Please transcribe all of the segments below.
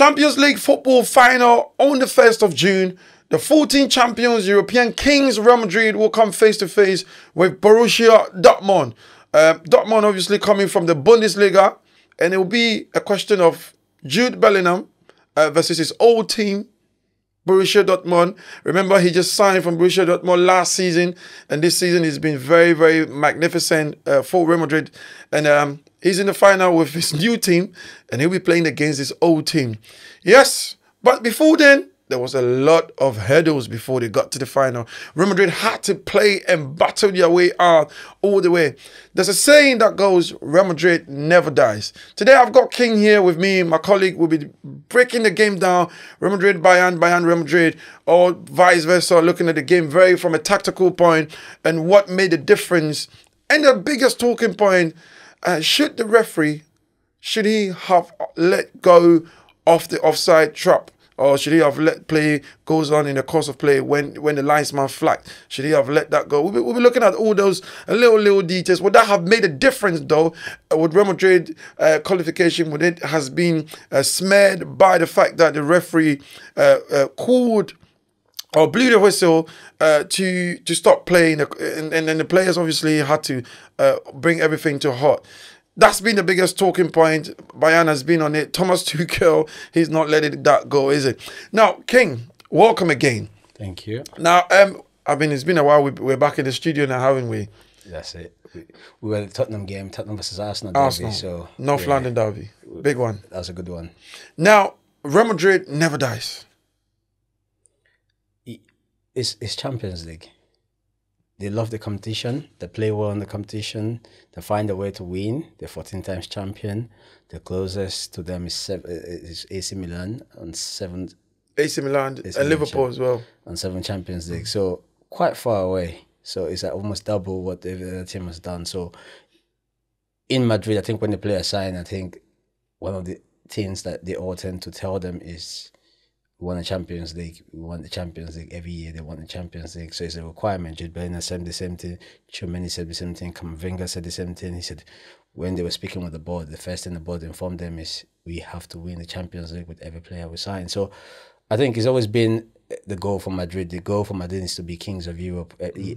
Champions League football final on the 1st of June. The 14 champions, European kings Real Madrid will come face to face with Borussia Dortmund. Dortmund obviously coming from the Bundesliga, and it will be a question of Jude Bellingham versus his old team, Borussia Dortmund. Remember, he just signed from Borussia Dortmund last season, and this season he's been very, very magnificent for Real Madrid. And he's in the final with his new team, and he'll be playing against his old team. Yes, but before then, there was a lot of hurdles before they got to the final. Real Madrid had to play and battle their way out all the way. There's a saying that goes, Real Madrid never dies. Today I've got King here with me. My colleague will be breaking the game down. Real Madrid, Bayern, Bayern, Real Madrid, or vice versa, looking at the game very from a tactical point and what made the difference. And the biggest talking point, should the referee, should he have let go of the offside trap? Or should he have let play goes on in the course of play when the linesman flagged? Should he have let that go? We'll be looking at all those little details. Would that have made a difference, though? Would Real Madrid qualification, would it has been smeared by the fact that the referee called or blew the whistle to stop playing, and then the players obviously had to bring everything to a halt. That's been the biggest talking point. Bayern has been on it. Thomas Tuchel, he's not letting that go, is it? Now, King, welcome again. Thank you. Now, I mean, it's been a while. We're back in the studio now, haven't we? That's it. We were at the Tottenham game, Tottenham versus Arsenal Arsenal, derby. So North London derby. Big one. That was a good one. Now, Real Madrid never dies. It's Champions League. They love the competition. They play well in the competition. They find a way to win. They're 14 times champion. The closest to them is AC Milan on 7. AC Milan and Liverpool as well. On 7 Champions League. So quite far away. So it's almost double what the other team has done. So in Madrid, I think when the players sign, I think one of the things that they all tend to tell them is, we won the Champions League. We won the Champions League every year. They won the Champions League, so it's a requirement. Jude Bellingham said the same thing. Tchouameni said the same thing. Camavinga said the same thing. He said when they were speaking with the board, the first thing the board informed them is we have to win the Champions League with every player we sign. So I think it's always been the goal for Madrid. The goal for Madrid is to be kings of Europe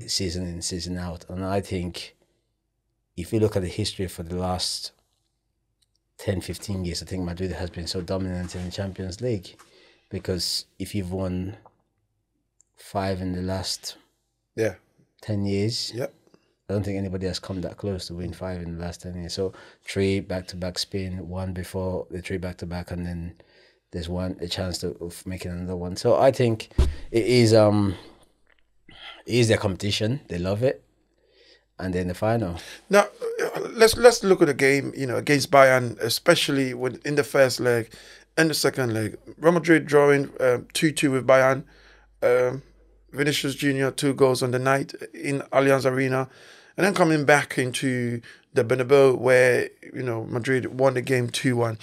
season in, season out. And I think if you look at the history for the last 10, 15 years, I think Madrid has been so dominant in the Champions League. Because if you've won 5 in the last 10 years, I don't think anybody has come that close to win 5 in the last 10 years. So 3 back-to-back spin, 1 before the 3 back-to-back, and then there's a chance of making another one. So I think it is their competition. They love it. And then the final. Now, let's look at the game, against Bayern, especially in the first leg. And the second leg, Real Madrid drawing 2-2 with Bayern. Vinicius Jr., 2 goals on the night in Allianz Arena. And then coming back into the Bernabeu where, Madrid won the game 2-1.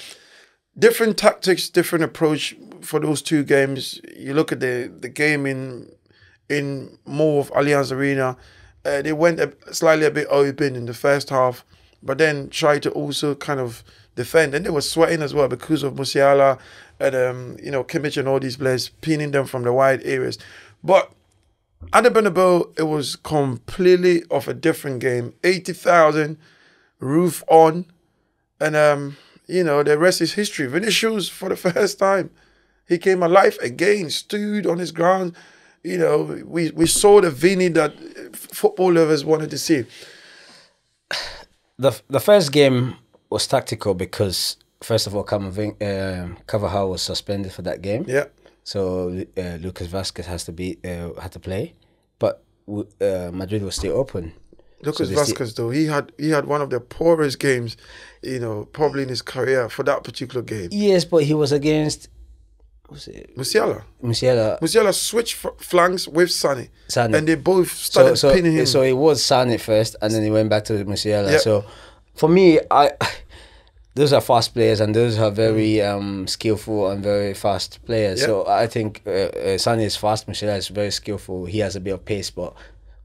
Different tactics, different approach for those 2 games. You look at the game in more of Allianz Arena. They went slightly a bit open in the first half, but then tried to also kind of defend, and they were sweating as well because of Musiala and Kimmich and all these players pinning them from the wide areas. But at the Bernabeu, it was completely of a different game. 80,000, roof on, and the rest is history. Vinicius, for the first time, he came alive again, stood on his ground. We saw the Vini that football lovers wanted to see. The first game was tactical because, first of all, Carvajal was suspended for that game. Yeah. So Lucas Vázquez had to play, but Madrid was still open. Lucas Vázquez, though, he had one of the poorest games, probably in his career for that particular game. Yes, but he was against Musiala. Musiala switched flanks with Sané. And they both started pinning him. So it was Sané first, and then he went back to Musiala. Yeah. So for me, those are fast players, and those are very skillful and very fast players. Yep. So I think Sané is fast, Musiala is very skillful. He has a bit of pace, but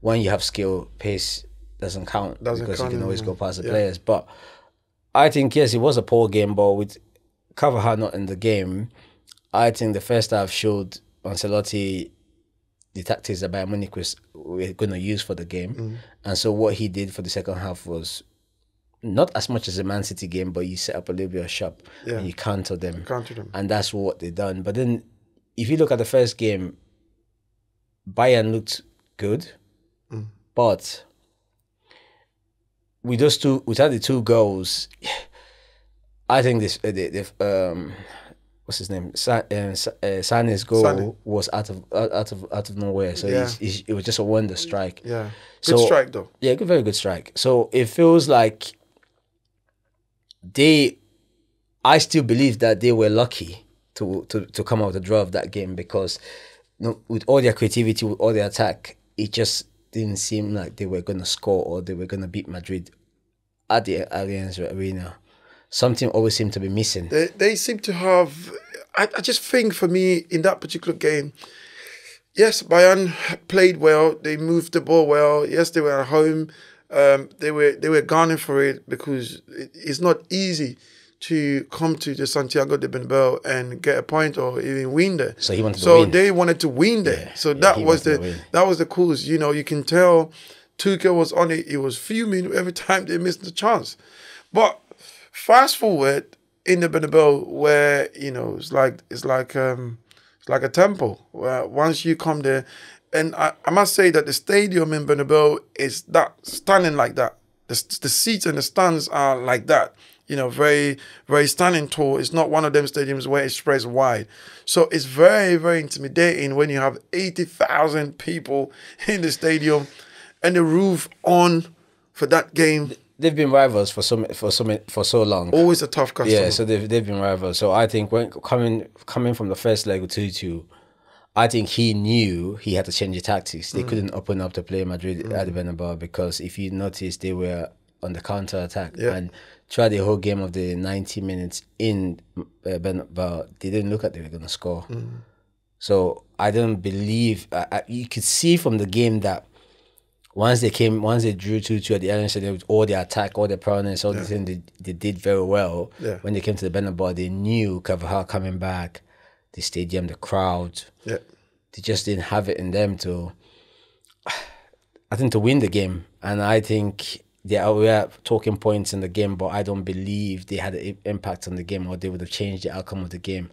when you have skill, pace doesn't count because you can always go past the players. But I think, yes, it was a poor game, but with Carvajal not in the game, I think the first half showed Ancelotti the tactics that Bayern Munich were going to use for the game. And so what he did for the second half was not as much as the Man City game, but you set up a little bit of shop and you counter them. And that's what they done. But then if you look at the first game, Bayern looked good, but with without the 2 goals, I think this what's his name? Sané's goal was out of nowhere. So it was just a wonder strike. Yeah, good strike though. Yeah, very good strike. So it feels like I still believe that they were lucky to come out with the draw of that game, because with all their creativity, with all their attack, it just didn't seem like they were going to score or they were going to beat Madrid at the Allianz Arena. Something always seemed to be missing. They seem to have... I just think for me, in that particular game, yes, Bayern played well. They moved the ball well. Yes, they were at home. They were gunning for it, because it's not easy to come to the Santiago de Bernabeu and get a point or even win there. So he wanted to win. They wanted to win there. Yeah, so that was the cause. You know, you can tell Tuchel was on it. He was fuming every time they missed the chance. But fast forward in the Bernabeu, where it's like a temple. Where once you come there, and I must say that the stadium in Bernabeu is that stunning like that. The seats and the stands are like that. Very, very standing tall. It's not one of them stadiums where it spreads wide. So it's very, very intimidating when you have 80,000 people in the stadium and the roof on for that game. They've been rivals for so long. Always a tough customer. Yeah, so they've been rivals. So I think when coming from the first leg with 2-2, I think he knew he had to change the tactics. They couldn't open up to play Madrid at the Bernabeu, because if you notice, they were on the counter attack and throughout the whole game of the 90 minutes in Bernabeu, they didn't look like they were going to score. So I don't believe you could see from the game that once they drew 2-2 at the end, with all their attack, all their prowess, all the things they did very well. When they came to the Bernabeu, they knew Carvajal coming back, the stadium, the crowd. They just didn't have it in them to win the game. And I think there were talking points in the game, but I don't believe they had an impact on the game, or they would have changed the outcome of the game.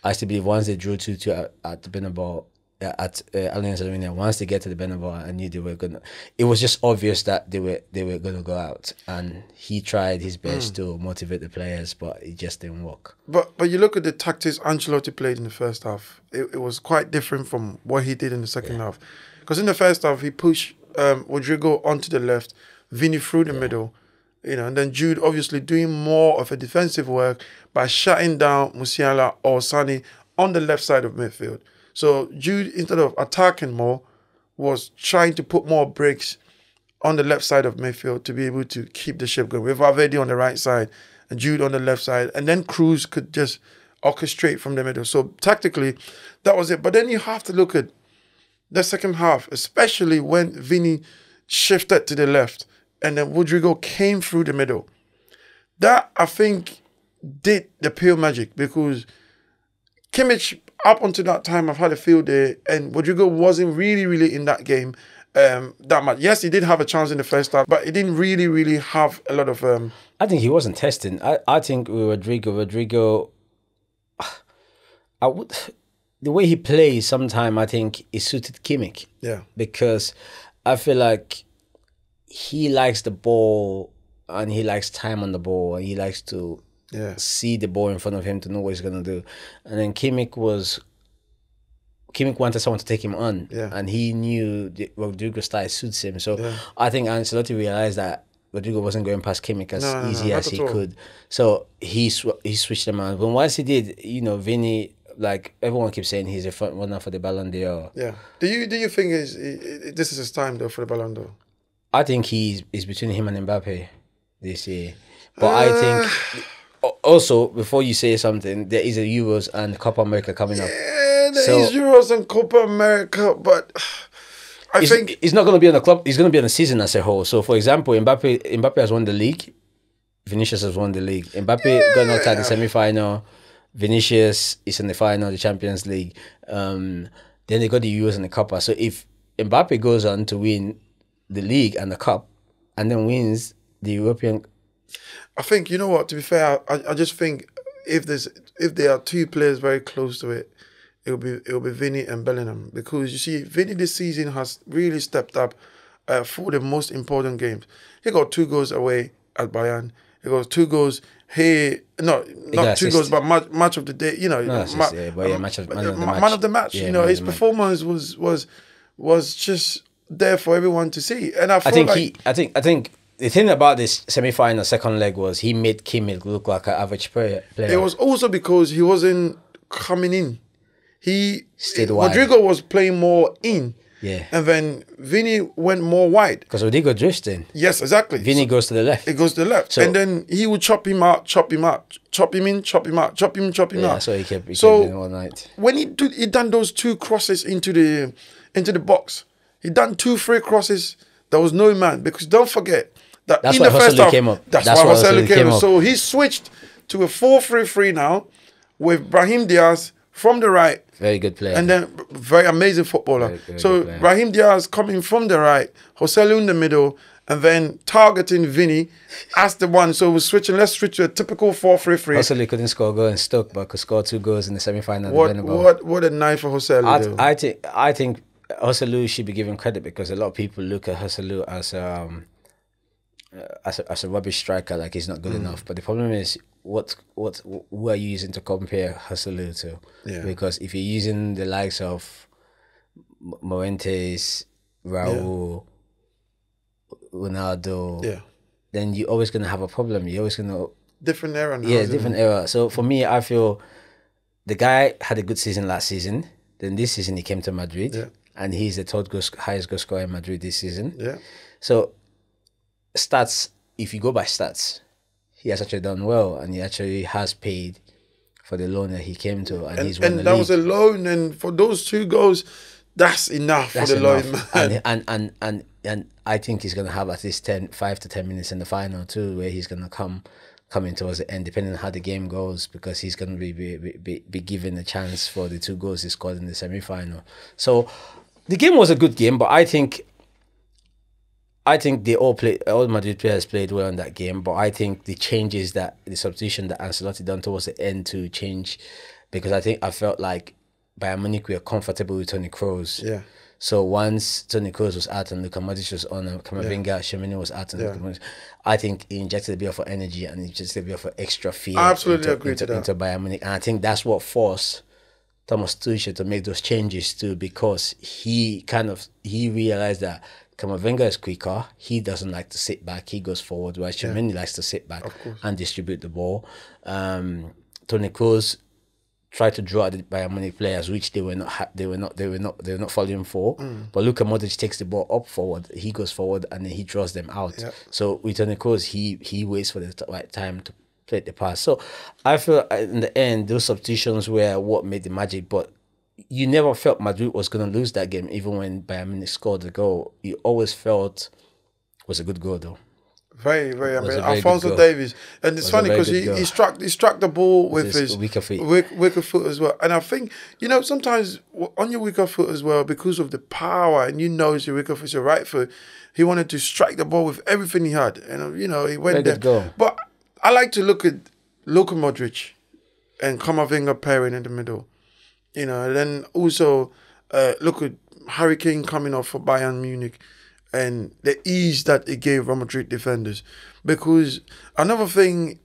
I still believe once they drew 2-2 at the Bernabeu, at Allianz Arena, once they get to the Bernabeu, I knew they were gonna. It was just obvious that they were gonna go out, and he tried his best to motivate the players, but it just didn't work. But you look at the tactics Ancelotti played in the first half. It was quite different from what he did in the second half, because in the first half he pushed Rodrigo onto the left, Vini through the middle, and then Jude obviously doing more of a defensive work by shutting down Musiala or Sané on the left side of midfield. So Jude, instead of attacking more, was trying to put more bricks on the left side of midfield to be able to keep the ship going. With Valverde on the right side and Jude on the left side, and then Cruz could just orchestrate from the middle. So tactically, that was it. But then you have to look at the second half, especially when Vini shifted to the left and then Rodrigo came through the middle. That, I think, did the pure magic, because Kimmich, up until that time, I've had a field day, and Rodrigo wasn't really in that game that much. Yes, he did have a chance in the first half, but he didn't really have a lot of... I think he wasn't testing. I think with Rodrigo, the way he plays sometimes, I think it suited Kimmich. Yeah. Because I feel like he likes the ball and he likes time on the ball, and he likes to see the ball in front of him to know what he's going to do. And then Kimmich wanted someone to take him on, and he knew Rodrigo's style suits him. So I think Ancelotti realized that Rodrigo wasn't going past Kimmich as easy as he could. So he switched them on. But once he did, Vini, like everyone keeps saying, he's a front runner for the Ballon d'Or. Yeah. Do you think this is his time though for the Ballon d'Or? I think he's between him and Mbappe this year. But I think also, before you say something, there is a Euros and Copa America coming up. Yeah, there is Euros and Copa America, but I think he's not going to be on the club. He's going to be on the season as a whole. So, for example, Mbappe has won the league. Vinicius has won the league. Mbappe got knocked out the semi-final. Vinicius is in the final of the Champions League. Then they got the Euros and the Copa. So if Mbappe goes on to win the league and the cup, and then wins the European, I think, you know what, to be fair, I just think if there are two players very close to it, it'll be Vinny and Bellingham, because you see Vinny this season has really stepped up for the most important games. He got 2 goals away at Bayern. He got 2 goals here. Not 2 goals, but match of the day. You know, man of the match. Yeah, you know, his performance was just there for everyone to see. And I think the thing about this semi-final second leg was he made Kimmich look like an average player. It was also because he wasn't coming in. He stayed wide. Rodrigo was playing more in. Yeah. And then Vinny went more wide. Because Rodrigo drifts in. Yes, exactly. Vinny goes to the left. It goes to the left. So, and then he would chop him out, chop him out, chop him in, chop him out, chop him out. Yeah, so he kept doing all night. When he done those 2 crosses into the box, he done 2 free crosses. There was no man, because don't forget that that's in why the first half, came up. That's why Joselu came up. So he switched to a 4-3-3 now with Brahim Diaz from the right. Very good player. And then very amazing footballer. So Brahim Diaz coming from the right, Joselu in the middle, and then targeting Vinny as the one. So we're switching. Let's switch to a typical 4-3-3. Joselu couldn't score a goal in Stoke, but could score 2 goals in the semi-final. What a night for Joselu. I think Joselu should be given credit, because a lot of people look at Joselu as a rubbish striker, like he's not good enough. But the problem is, who are you using to compare Joselu to? Yeah. Because if you're using the likes of Moentes, Raul, Ronaldo, then you're always going to have a problem. You're always going to... Different era now. Yeah, different era. So for me, I feel the guy had a good season last season. Then this season he came to Madrid, and he's the 3rd highest goal scorer in Madrid this season. Yeah. So stats, if you go by stats, he has actually done well, and he actually has paid for the loan that he came to, and he's won the league. And that was a loan, and for those 2 goals, that's enough for the loan, man. And I think he's gonna have at least 5 to 10 minutes in the final too, where he's gonna come in towards the end, depending on how the game goes, because he's gonna be given a chance for the 2 goals he scored in the semi-final. So the game was a good game, but I think all Madrid players played well in that game, but I think the substitution that Ancelotti done towards the end to change, because I felt like Bayern Munich were comfortable with Toni Kroos. Yeah. So once Toni Kroos was out and Luka Modric was on, Camavinga, Firmino was out, and Luka Modric, I think he injected a bit of energy and injected a bit of extra fear. I absolutely agree to that. Into Bayern Munich, and I think that's what forced Thomas Tuchel to make those changes too, because he realized that Camavinga is quicker. He doesn't like to sit back. He goes forward, whereas Firmino likes to sit back and distribute the ball. Toni Kroos tried to draw at the Bayern Munich players, which they were not following for. But Luka Modric takes the ball up forward. He goes forward and then he draws them out. Yeah. So with Toni Kroos, he waits for the right time to play the pass. So I feel in the end, those substitutions were what made the magic. But you never felt Madrid was going to lose that game, even when Bayern Munich scored the goal. You always felt it was a good goal, though. Very, very. I mean, Alphonso Davies, and it's funny because he struck the ball with his weaker feet, weaker foot as well. And I think, you know, sometimes on your weaker foot as well, because of the power, and it's your weaker foot, it's your right foot. He wanted to strike the ball with everything he had, and he went there. Goal. But I like to look at Luka Modric and Camavinga pairing in the middle. And then also look at Harry Kane coming off for Bayern Munich and the ease that it gave Real Madrid defenders. Because another thing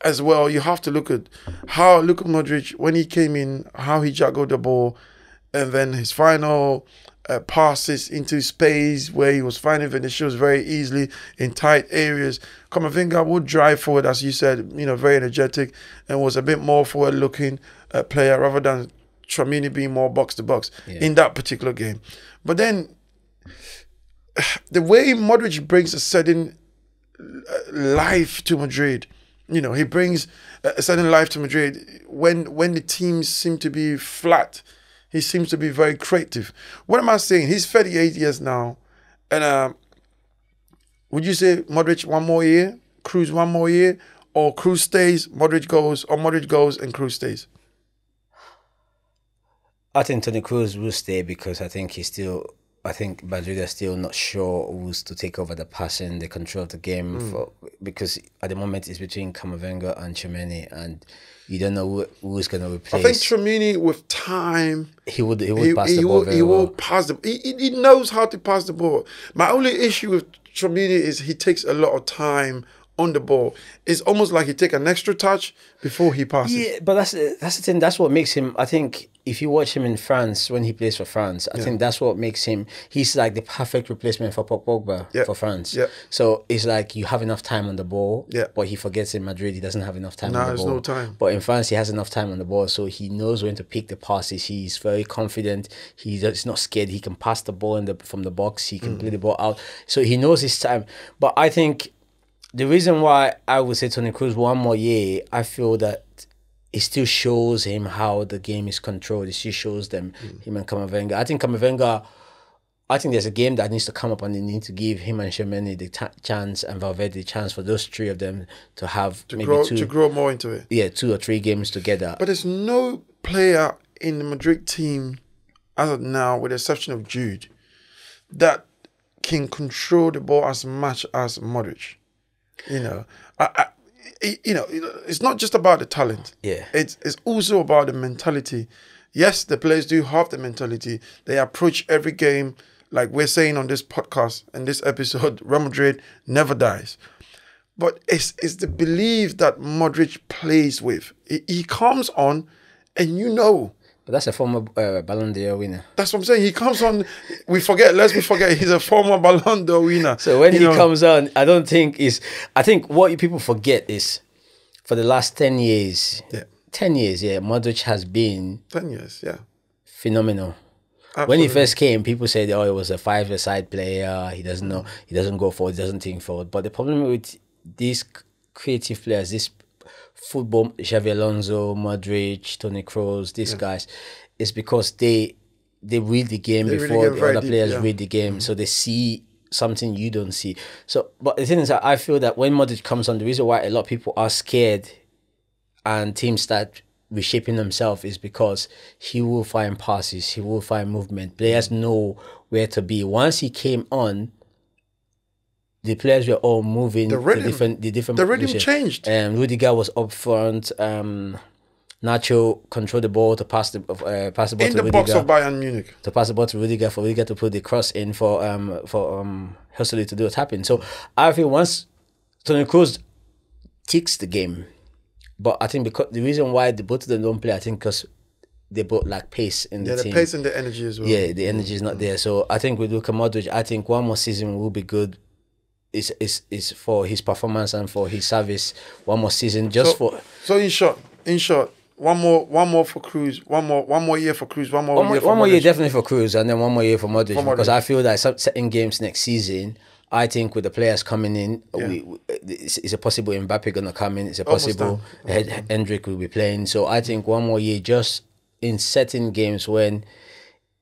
as well, you have to look at how Luka Modric, when he came in, how he juggled the ball, and then his final passes into space where he was finding Vinicius very easily in tight areas. Camavinga would drive forward, as you said, very energetic, and was a bit more forward-looking player rather than Tchouaméni being more box-to-box in that particular game. But then, the way Modric brings a certain life to Madrid, he brings a certain life to Madrid when the teams seem to be flat. He seems to be very creative. What am I saying? He's 38 years now. And would you say Modric 1 more year? Kroos 1 more year? or Kroos stays, Modric goes, or Modric goes and Kroos stays? I think Toni Kroos will stay because I think Madrid are still not sure who's to take over the passing, the control of the game, because at the moment it's between Camavinga and Tchouaméni, and you don't know who's going to replace. I think Tchouaméni, with time, he would pass the ball very well. He will pass the. He knows how to pass the ball. My only issue with Tchouaméni is he takes a lot of time on the ball. It's almost like he take an extra touch before he passes. Yeah, but that's the thing. That's what makes him. I think if you watch him in France when he plays for France, I think that's what makes him. He's like the perfect replacement for Pogba for France. Yeah. So it's like you have enough time on the ball. Yeah. But he forgets in Madrid he doesn't have enough time on the ball. There's no time. But in France he has enough time on the ball, so he knows when to pick the passes. He's very confident. He's not scared. He can pass the ball from the box. He can play the ball out. So he knows his time. But I think the reason why I would say Toni Kroos one more year, I feel that it still shows him how the game is controlled. It still shows them, him and Camavinga. I think Camavinga, there's a game that needs to come up and they need to give him and Tchouaméni the chance and Valverde the chance for those three of them to have to grow more into it. Yeah, 2 or 3 games together. But there's no player in the Madrid team as of now, with the exception of Jude, that can control the ball as much as Modric. You know, it's not just about the talent. Yeah, it's also about the mentality. Yes, the players do have the mentality. They approach every game like we're saying on this podcast and this episode. Real Madrid never dies, but it's the belief that Modric plays with. He comes on, and you know. But that's a former Ballon d'Or winner. That's what I'm saying. He comes on. Lest we forget, he's a former Ballon d'Or winner. So when he comes on, I think what people forget is, for the last 10 years, 10 years, Modric has been 10 years, phenomenal. Absolutely. When he first came, people said, "Oh, he was a 5-a-side player. He doesn't know. He doesn't go forward. He doesn't think forward." But the problem with these creative players, this football, Xavi Alonso, Modric, Toni Kroos, these guys, is because they read the game before the other players read the game, so they see something you don't see. So, but the thing is that I feel that when Modric comes on, the reason why a lot of people are scared and teams start reshaping themselves is because he will find passes, he will find movement. Players know where to be. Once he came on, the players were all moving. The rhythm changed. Rudiger was up front. Nacho controlled the ball to pass the ball to Rudiger. In the box of Bayern Munich. To pass the ball to Rudiger, for Rudiger to put the cross in for Hustley to do a tap-in. So I feel once Toni Kroos ticks the game, but I think because the reason why the both of them don't play, I think because they both lack pace in the team. Yeah, the pace and the energy as well. Yeah, the energy is not there. So I think with Luka Modric, I think one more season will be good. Is for his performance and for his service. One more season, So in short, one more for Kroos, one more year for Kroos, one more year definitely for Kroos, and then one more year for Modric, because I feel that certain games next season, I think with the players coming in, it's a possible Mbappe gonna come in. It's a possible Hendrick will be playing. So I think one more year, just in certain games when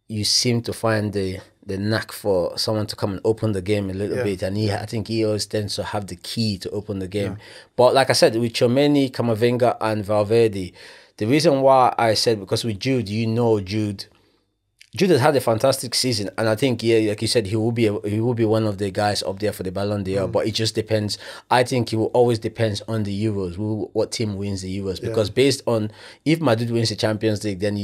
you seem to find the knack for someone to come and open the game a little bit, and I think he always tends to have the key to open the game. But like I said, with Tchouaméni, Camavinga, and Valverde, the reason why I said, because with Jude, Jude has had a fantastic season, and I think like you said, he will be one of the guys up there for the Ballon d'Or. But it just depends. I think it will always depends on the Euros, what team wins the Euros, because based on if Madrid wins the Champions League, then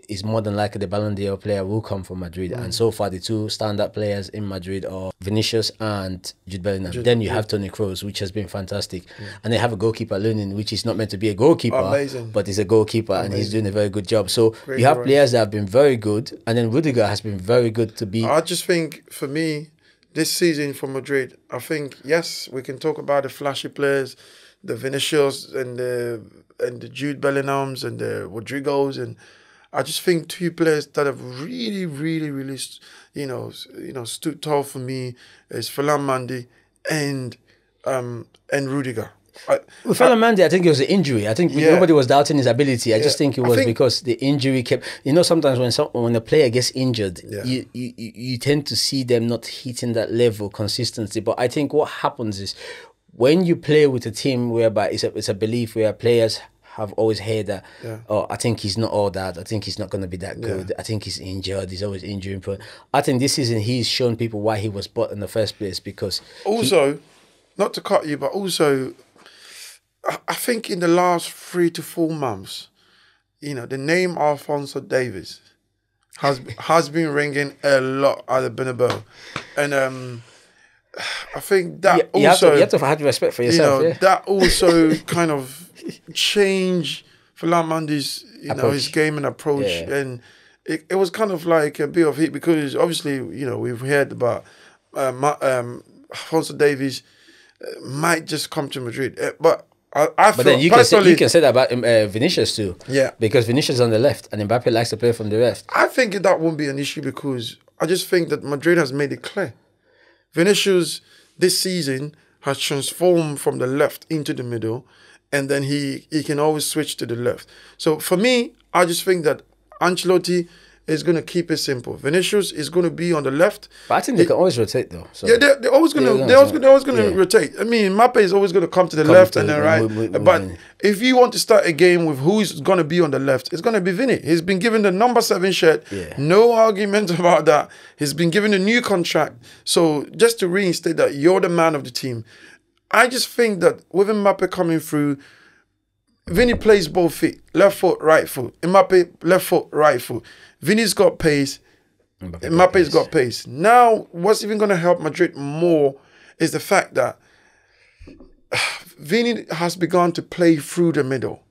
it's more than likely the Ballon d'Or player will come from Madrid. And so far, the two standout players in Madrid are Vinicius and Jude Bellingham. Then you have Toni Kroos, which has been fantastic. And they have a goalkeeper, Lunin, which is not meant to be a goalkeeper, but he's a goalkeeper, and he's doing a very good job. So you have players that have been very good, and then Rudiger has been very good to be. I just think, for me, this season for Madrid, I think, yes, we can talk about the flashy players, the Vinicius and the Jude Bellinghams and the Rodrigos, and I just think two players that have really, really, really, stood tall for me is Ferland Mendy and Rudiger. With Ferland Mendy, I think it was an injury. I think nobody was doubting his ability. I just think it was because the injury kept. Sometimes when a player gets injured, you tend to see them not hitting that level consistently. But I think what happens is, when you play with a team whereby it's a belief where players have always heard that, oh, I think he's not all that. I think he's not going to be that good. I think he's injured. He's always injuring. But I think this season he's shown people why he was bought in the first place, because also, not to cut you, but also, I think in the last 3 to 4 months, you know, the name Alphonso Davies has been ringing a lot at the Bernabeu, and I think that you also have to have respect for yourself. You know, that also kind of changed Flamandi's, his game and approach, and it was kind of like a bit of heat, because obviously, you know, we've heard about Alphonso Davies might just come to Madrid, but I but then you can say that about Vinicius too. Yeah, because Vinicius is on the left and Mbappe likes to play from the left. I think that won't be an issue, because I just think that Madrid has made it clear. Vinicius this season has transformed from the left into the middle, and then he can always switch to the left. So for me, I just think that Ancelotti is going to keep it simple. Vinicius is going to be on the left. But I think they can always rotate though. So. Yeah, they're always going to rotate. I mean, Mbappe is always going to come to the left and then right. But if you want to start a game with who's going to be on the left, it's going to be Vinny. He's been given the number 7 shirt. Yeah. No argument about that. He's been given a new contract. So just to reinstate that, you're the man of the team. I just think that with Mbappe coming through, Vinny plays both feet, left foot, right foot. Mbappe, left foot, right foot. Vinny's got pace. Mbappe's got pace. Now, what's even going to help Madrid more is the fact that Vinny has begun to play through the middle.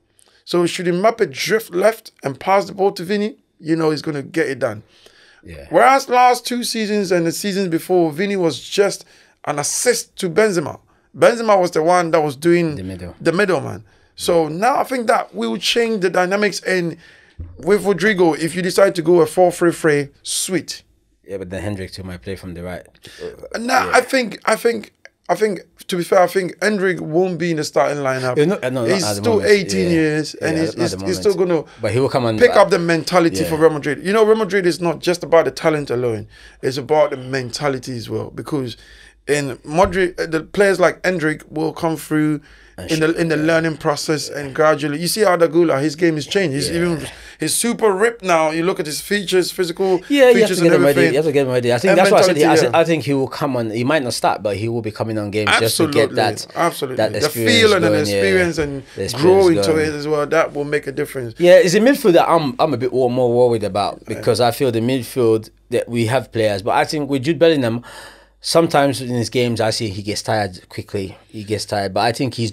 So should Mbappe drift left and pass the ball to Vinny, you know he's going to get it done. Yeah. Whereas last 2 seasons and the seasons before, Vinny was just an assist to Benzema. Benzema was the one that was doing the middle man. So now I think that will change the dynamics. And with Rodrigo, if you decide to go a 4-3-3, sweet. Yeah, but then Hendrik too might play from the right. Now I think to be fair, I think Hendrik won't be in the starting lineup. He's still 18 years, and he's still going to. But he will come and pick up the mentality for Real Madrid. You know, Real Madrid is not just about the talent alone; it's about the mentality as well. Because in Madrid, the players like Hendrik will come through in the learning process, and gradually you see Arda Güler, his game has changed. He's super ripped now. You look at his features, physical features, and everything. You have to get him ready. I think that's why I said I think he will come on. He might not start, but he will be coming on games just to get that the feel and an experience and grow into it as well. That will make a difference. Yeah, it's a midfield that I'm a bit more worried about, because I feel the midfield that we have players, but I think with Jude Bellingham, sometimes in his games, I see he gets tired quickly. But I think he's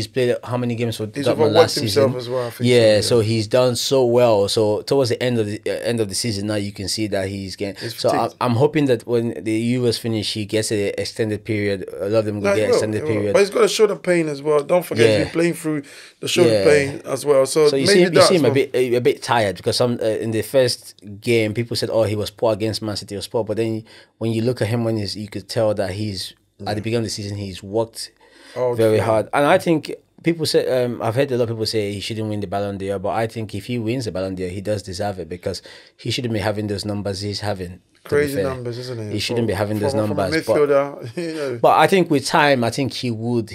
played how many games for Dortmund last season? As well, I think so he's done so well. So towards the end of the season, now you can see that he's getting. So I'm hoping that when the Euros finish, he gets an extended period. A lot of them will get extended period. But he's got a shoulder pain as well. Don't forget he's been playing through the shoulder pain as well. So you see him a bit tired, because in the first game people said, oh, he was poor against Man City, he was poor. But then when you look at him, you could tell that he's at the beginning of the season he's worked very hard. And I think people say, I've heard a lot of people say he shouldn't win the Ballon d'Or, but I think if he wins the Ballon d'Or, he does deserve it, because he shouldn't be having those numbers he's having. Crazy numbers, isn't it? He shouldn't be having those numbers. From a midfielder, but I think with time, I think he would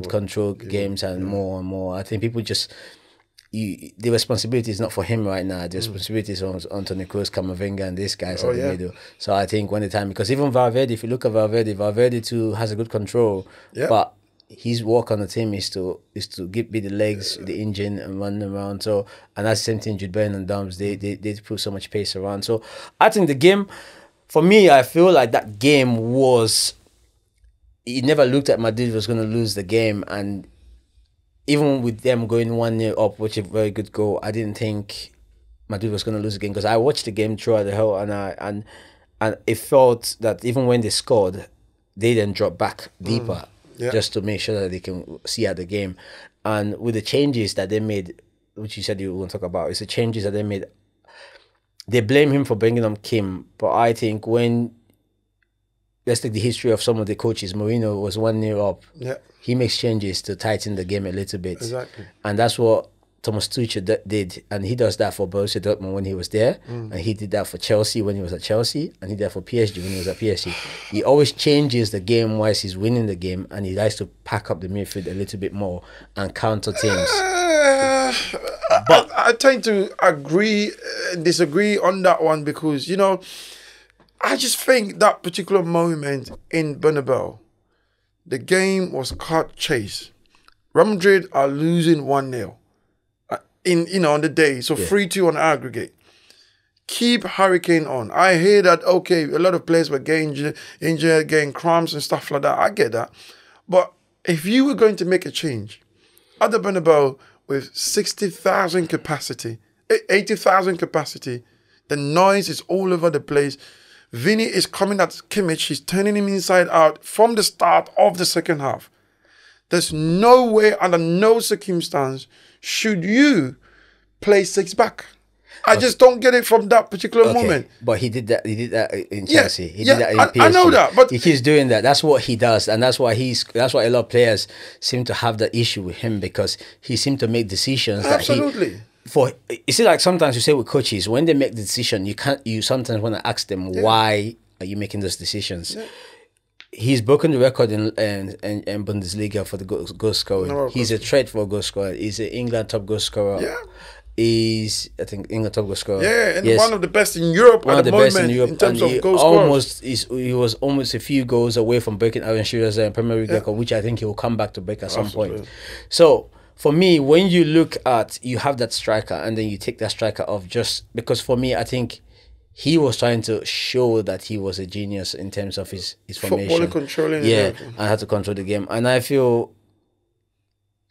control games and more and more. I think people just. The responsibility is not for him right now. The responsibility is on Antonio Cruz, Camavinga, and these guys in the middle. So I think when the time, because even Valverde, if you look at Valverde too has a good control, but his work on the team is to be the legs, the engine, and run around. So, and that's the same thing Jude Bellingham and Dams. They put so much pace around. So I think the game, for me, I feel like that game was. He never looked at Madrid was going to lose the game, and even with them going 1-0 up, which is a very good goal, I didn't think Madrid was going to lose the game, because I watched the game throughout the whole, and it felt that even when they scored, they then dropped back deeper just to make sure that they can see out the game. And with the changes that they made, which you said you won't talk about, it's the changes that they made. They blame him for bringing on Kim, but I think let's take the history of some of the coaches. Mourinho was 1-0 up. Yeah. He makes changes to tighten the game a little bit. Exactly. And that's what Thomas Tuchel did, and he does that for Borussia Dortmund when he was there, and he did that for Chelsea when he was at Chelsea, and he did that for PSG when he was at PSG. He always changes the game whilst he's winning the game, and he likes to pack up the midfield a little bit more and counter teams. But I tend to disagree on that one because, you know, I just think that particular moment in Bernabeu, the game was cut chase. Real Madrid are losing 1-0 on the day, so 3-2 on aggregate. Keep Hurricane on. I hear that, okay, a lot of players were getting injured, getting cramps and stuff like that. I get that. But if you were going to make a change at the Bernabeu with 60,000 capacity, 80,000 capacity, the noise is all over the place. Vinny is coming at Kimmich. He's turning him inside out from the start of the second half. There's no way, under no circumstance, should you play 6 back. I just don't get it from that particular moment. But he did that. He did that in Chelsea. He did that in PSG. I know that, but he keeps doing that. That's what he does, and that's why a lot of players seem to have that issue with him, because he seems to make decisions. Absolutely. You see, like sometimes you say with coaches, when they make the decision, you sometimes want to ask them, why are you making those decisions? Yeah. He's broken the record in Bundesliga for the goal scoring. No, he's a threat for goal scoring. He's an England top goal scorer. Yeah. He's, I think, England top goal scorer. Yeah, and one of the best in Europe at the moment in terms of goal scorers. He was almost a few goals away from breaking Aaron Shearer's Premier League record, which I think he will come back to break at some point. So, for me, when you look at, you have that striker and then you take that striker off, just because for me, I think he was trying to show that he was a genius in terms of his formation. Football and controlling. Yeah, and how to control the game. And I feel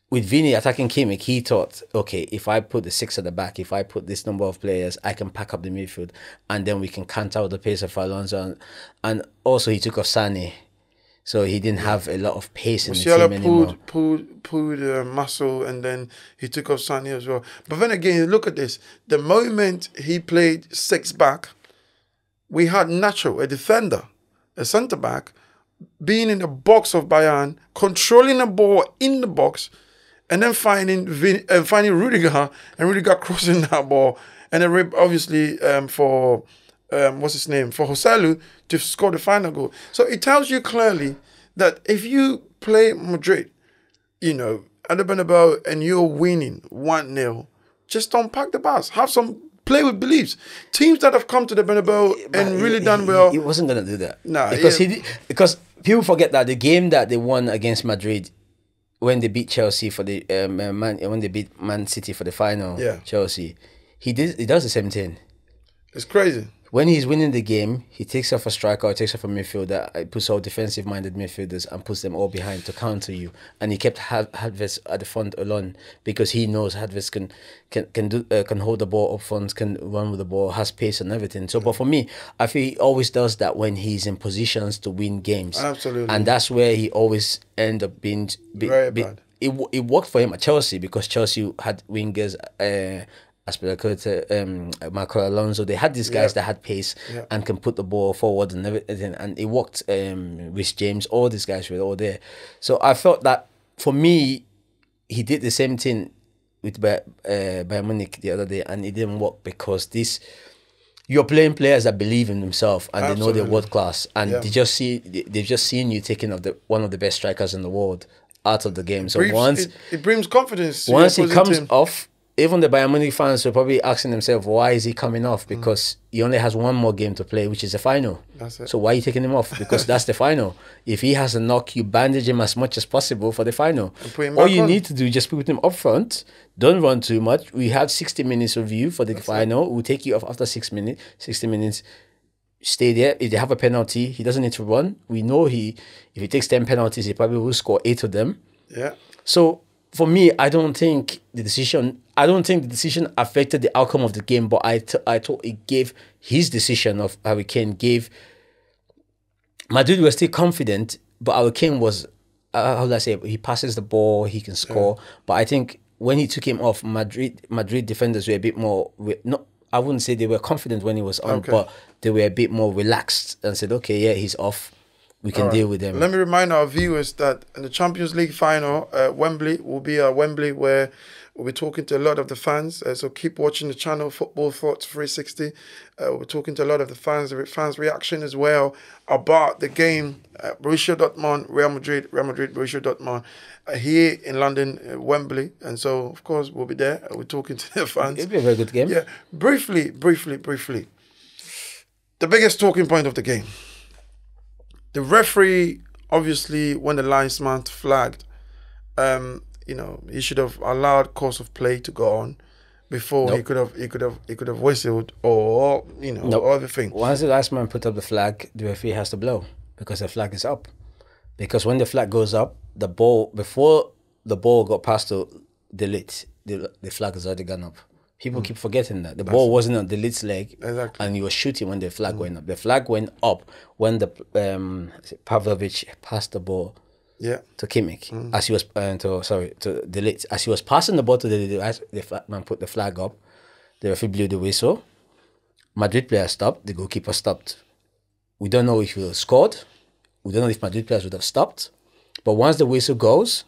with Vini attacking Kimmich, he thought, okay, if I put the 6 at the back, if I put this number of players, I can pack up the midfield and then we can counter out the pace of Alonso. And also he took off Sané. So he didn't have a lot of pace in the team anymore. pulled muscle, and then he took off Sané as well. But then again, look at this. The moment he played 6 back, we had Nacho, a defender, a centre-back, being in the box of Bayern, controlling the ball in the box, and then finding Rudiger, and Rudiger crossing that ball. And then obviously for Joselu to score the final goal. So it tells you clearly that if you play Madrid, you know, at the Bernabeu and you're winning 1-0, just don't pack the bus. Have some play with beliefs. Teams that have come to the Bernabeu and really done well. He wasn't going to do that. Nah, because people forget that the game that they won against Madrid, when they beat Chelsea for the when they beat Man City for the final, Chelsea, he does the same thing. It's crazy. When he's winning the game, he takes off a striker or takes off a midfielder, puts all defensive-minded midfielders and puts them all behind to counter you. And he kept Havertz at the front alone because he knows Havertz can hold the ball up front, can run with the ball, has pace and everything. So, but for me, I feel he always does that when he's in positions to win games. Absolutely. And that's where he always ends up being very bad. It worked for him at Chelsea because Chelsea had wingers. Marco Alonso, they had these guys that had pace and can put the ball forward and everything, and it worked. With James, all these guys were all there. So I felt that for me, he did the same thing with Bayern Munich the other day, and it didn't work because you're playing players that believe in themselves and they know they're world class, and they've just seen you taking one of the best strikers in the world out of the game. So it brings confidence. Once he comes off. Even the Bayern Munich fans were probably asking themselves, why is he coming off? Because he only has one more game to play, which is the final. That's it. So why are you taking him off? Because that's the final. If he has a knock, you bandage him as much as possible for the final. All you need to do is just put him up front. Don't run too much. We have 60 minutes of you for the final. We'll take you off after 60 minutes. Stay there. If they have a penalty, he doesn't need to run. We know if he takes 10 penalties, he probably will score 8 of them. Yeah. So for me, I don't think the decision affected the outcome of the game, but I thought it gave his decision of Harry Kane gave Madrid were still confident, but Harry Kane was how do I say, he passes the ball, he can score. But I think when he took him off, Madrid defenders were a bit more I wouldn't say they were confident when he was on, but they were a bit more relaxed and said, okay, yeah, he's off. We can deal with them. Let me remind our viewers that in the Champions League final, Wembley will be a Wembley where We'll be talking to a lot of the fans. So keep watching the channel, Football Thoughts 360. We'll be talking to a lot of the fans' reaction as well about the game. Borussia Dortmund, Real Madrid, Borussia Dortmund, here in London, Wembley. And so, of course, we'll be there. We're talking to the fans. It'll be a very good game. Yeah, briefly. The biggest talking point of the game. The referee, obviously, when the linesman flagged, he should have allowed course of play to go on before he could have whistled or other thing. Once the last man put up the flag, the referee has to blow because the flag is up. Because when the flag goes up, the ball before the ball got past to delete, the flag has already gone up. People keep forgetting that the ball wasn't on Delite's leg, and he was shooting when the flag went up. The flag went up when the Pavlovic passed the ball. Yeah, to Kimmich as he was to Delete. As he was passing the ball to the man put the flag up. The referee blew the whistle. Madrid player stopped. The goalkeeper stopped. We don't know if he would have scored. We don't know if Madrid players would have stopped. But once the whistle goes,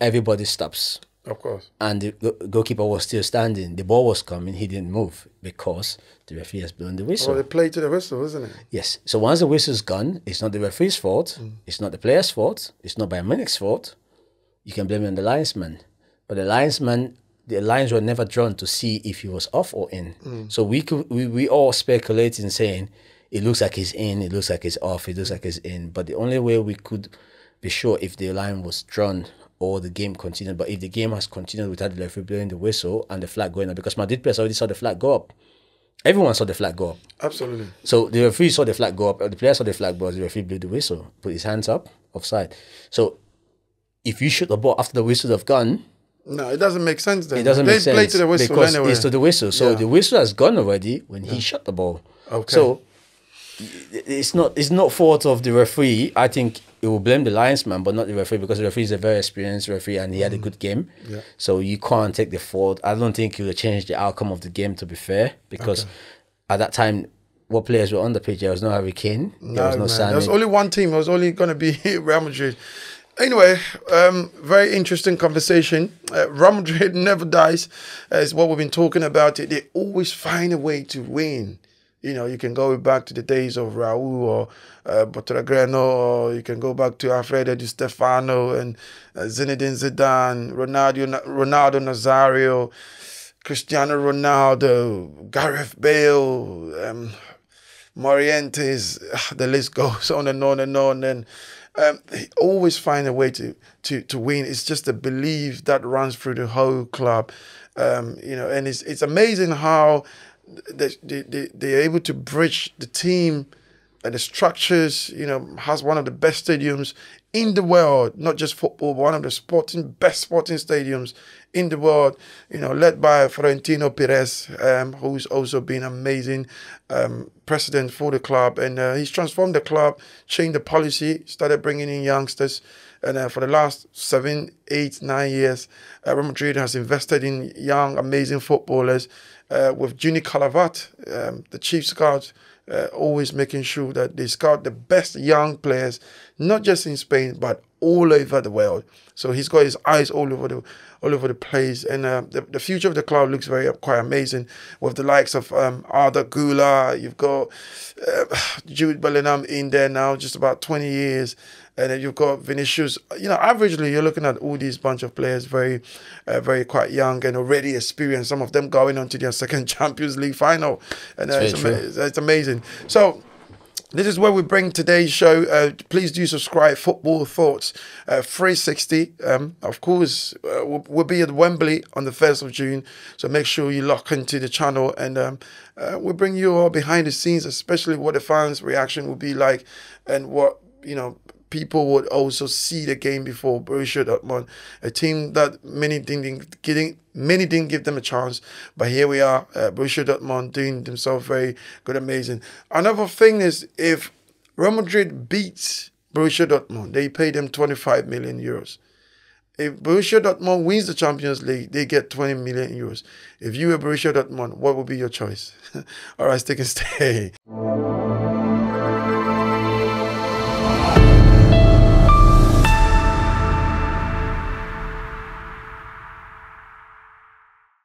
everybody stops. Of course. And the goalkeeper was still standing. The ball was coming. He didn't move because the referee has blown the whistle. Well, they played to the whistle, isn't it? Yes. So once the whistle's gone, it's not the referee's fault. It's not the player's fault. It's not Bayern Munich's fault. You can blame it on the linesman. But the linesman, the lines were never drawn to see if he was off or in. So we all speculating saying, it looks like he's in, it looks like he's off, it looks like he's in. But the only way we could be sure if the line was drawn or the game continued. But if the game has continued without the referee blowing the whistle and the flag going up, because Madrid players already saw the flag go up. Everyone saw the flag go up. Absolutely. So the referee saw the flag go up, the player saw the flag go up, the referee blew the whistle, put his hands up, offside. So if you shoot the ball after the whistle have gone, no, it doesn't make sense then. It doesn't make sense. Play to the whistle because anyway. It's to the whistle. So the whistle has gone already when he shot the ball. Okay. So it's not fault of the referee. I think it will blame the linesman, but not the referee, because the referee is a very experienced referee and he had a good game. Yeah. So you can't take the fault. I don't think it will change the outcome of the game, to be fair, because at that time, what players were on the pitch? There was no Harry Kane. There was no Sané. There was only one team. It was only going to be Real Madrid. Anyway, very interesting conversation. Real Madrid never dies, is what we've been talking about. They always find a way to win. You can go back to the days of Raul or Botragreno, or you can go back to Alfredo Di Stefano and Zinedine Zidane, Ronaldo Nazario, Cristiano Ronaldo, Gareth Bale, Morientes. The list goes on and on and on. And they always find a way to win. It's just a belief that runs through the whole club. And it's amazing how they're able to bridge the team and the structures. Has one of the best stadiums in the world, not just football, but one of the best sporting stadiums in the world, led by Florentino Perez, who's also been amazing president for the club. And he's transformed the club, changed the policy, started bringing in youngsters. And for the last 7, 8, 9 years, Real Madrid has invested in young, amazing footballers. With Juni Calavat, the chief scout, always making sure that they scout the best young players, not just in Spain, but all over the world. So he's got his eyes all over the place. And the future of the club looks quite amazing, with the likes of Arda Güler. You've got Jude Bellingham in there now, just about 20 years. And then you've got Vinicius. Averagely, you're looking at all these bunch of players, very quite young and already experienced. Some of them going on to their second Champions League final. And it's amazing. So this is where we bring today's show. Please do subscribe. Football Thoughts 360. Of course, we'll be at Wembley on the 1st of June. So make sure you lock into the channel. And we'll bring you all behind the scenes, especially what the fans' reaction will be like and what, people would also see the game before. Borussia Dortmund, a team that many didn't give them a chance, but here we are, Borussia Dortmund doing themselves very good, amazing. Another thing is, if Real Madrid beats Borussia Dortmund, they pay them 25 million euros. If Borussia Dortmund wins the Champions League, they get 20 million euros. If you were Borussia Dortmund, what would be your choice? All right, stick and stay.